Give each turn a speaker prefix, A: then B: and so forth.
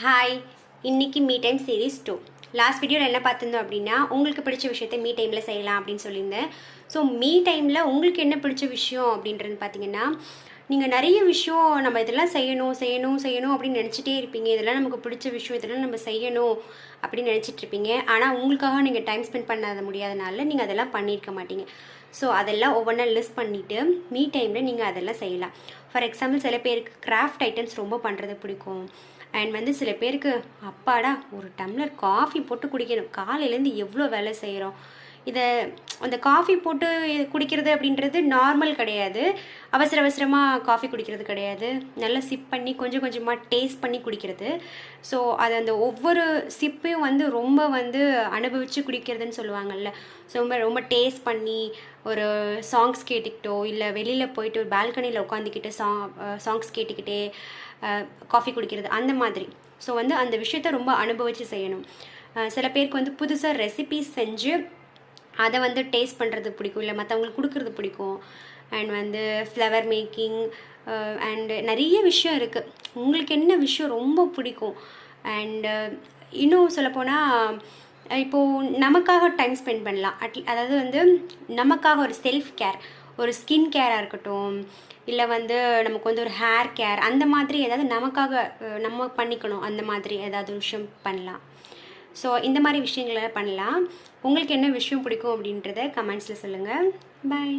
A: Hi, இன்னைக்கு me time series 2. Last வீடியோவில் என்ன பார்த்துருந்தோம் அப்படின்னா, உங்களுக்கு பிடிச்ச விஷயத்தை மீ டைமில் செய்யலாம் அப்படின்னு சொல்லியிருந்தேன். ஸோ மீ டைமில் உங்களுக்கு என்ன பிடிச்ச விஷயம் அப்படின்றது பார்த்தீங்கன்னா, நீங்கள் நிறைய விஷயம் நம்ம இதெல்லாம் செய்யணும் செய்யணும் செய்யணும் அப்படின்னு நினச்சிட்டே இருப்பீங்க. இதெல்லாம் நமக்கு பிடிச்ச விஷயம், இதெல்லாம் நம்ம செய்யணும் அப்படின்னு நினச்சிட்டு இருப்பீங்க. ஆனால் உங்களுக்காக நீங்கள் டைம் ஸ்பெண்ட் பண்ண முடியாதனால நீங்கள் அதெல்லாம் பண்ணியிருக்க மாட்டீங்க. ஸோ அதெல்லாம் ஒவ்வொன்றா லிஸ்ட் பண்ணிவிட்டு மீ டைமில் நீங்கள் அதெல்லாம் செய்யலாம். ஃபார் எக்ஸாம்பிள், சில பேருக்கு கிராஃப்ட் ஐட்டம்ஸ் ரொம்ப பண்ணுறது பிடிக்கும். அண்ட் சில பேருக்கு அப்பாடா ஒரு டம்ளர் காஃபி போட்டு குடிக்கணும், காலையிலேருந்து எவ்வளோ வேலை செய்கிறோம், இதை அந்த காஃபி போட்டு குடிக்கிறது அப்படின்றது நார்மல் கிடையாது. அவசர அவசரமாக காஃபி குடிக்கிறது கிடையாது. நல்லா சிப் பண்ணி கொஞ்சம் கொஞ்சமாக டேஸ்ட் பண்ணி குடிக்கிறது. ஸோ அது அந்த ஒவ்வொரு சிப்பையும் ரொம்ப அனுபவித்து குடிக்கிறதுன்னு சொல்லுவாங்கள்ல. ஸோ ரொம்ப டேஸ்ட் பண்ணி ஒரு சாங்ஸ் கேட்டுக்கிட்டோ இல்லை வெளியில் போயிட்டு ஒரு பால்கனியில் உட்காந்துக்கிட்டு சாங்ஸ் கேட்டுக்கிட்டே காஃபி குடிக்கிறது அந்த மாதிரி. ஸோ அந்த விஷயத்த ரொம்ப அனுபவித்து செய்யணும். சில பேருக்கு புதுசாக ரெசிபீஸ் செஞ்சு அதை டேஸ்ட் பண்ணுறது பிடிக்கும், இல்லை மற்றவங்களுக்கு கொடுக்குறது பிடிக்கும். அண்ட் ஃப்ளவர் மேக்கிங் அண்டு நிறைய விஷயம் இருக்குது. உங்களுக்கு என்ன விஷயம் ரொம்ப பிடிக்கும்? அண்டு இன்னும் சொல்லப்போனால், இப்போது நமக்காக டைம் ஸ்பெண்ட் பண்ணலாம். அதாவது நமக்காக ஒரு செல்ஃப் கேர், ஒரு ஸ்கின் கேராக இருக்கட்டும், இல்லை நமக்கு ஒரு ஹேர் கேர், அந்த மாதிரி ஏதாவது நமக்காக நம்ம பண்ணிக்கணும், அந்த மாதிரி ஏதாவது விஷயம் பண்ணலாம். ஸோ இந்த மாதிரி விஷயங்களை பண்ணலாம். உங்களுக்கு என்ன விஷயம் பிடிக்கும் அப்படின்றத கமெண்ட்ஸில் சொல்லுங்கள். பாய்.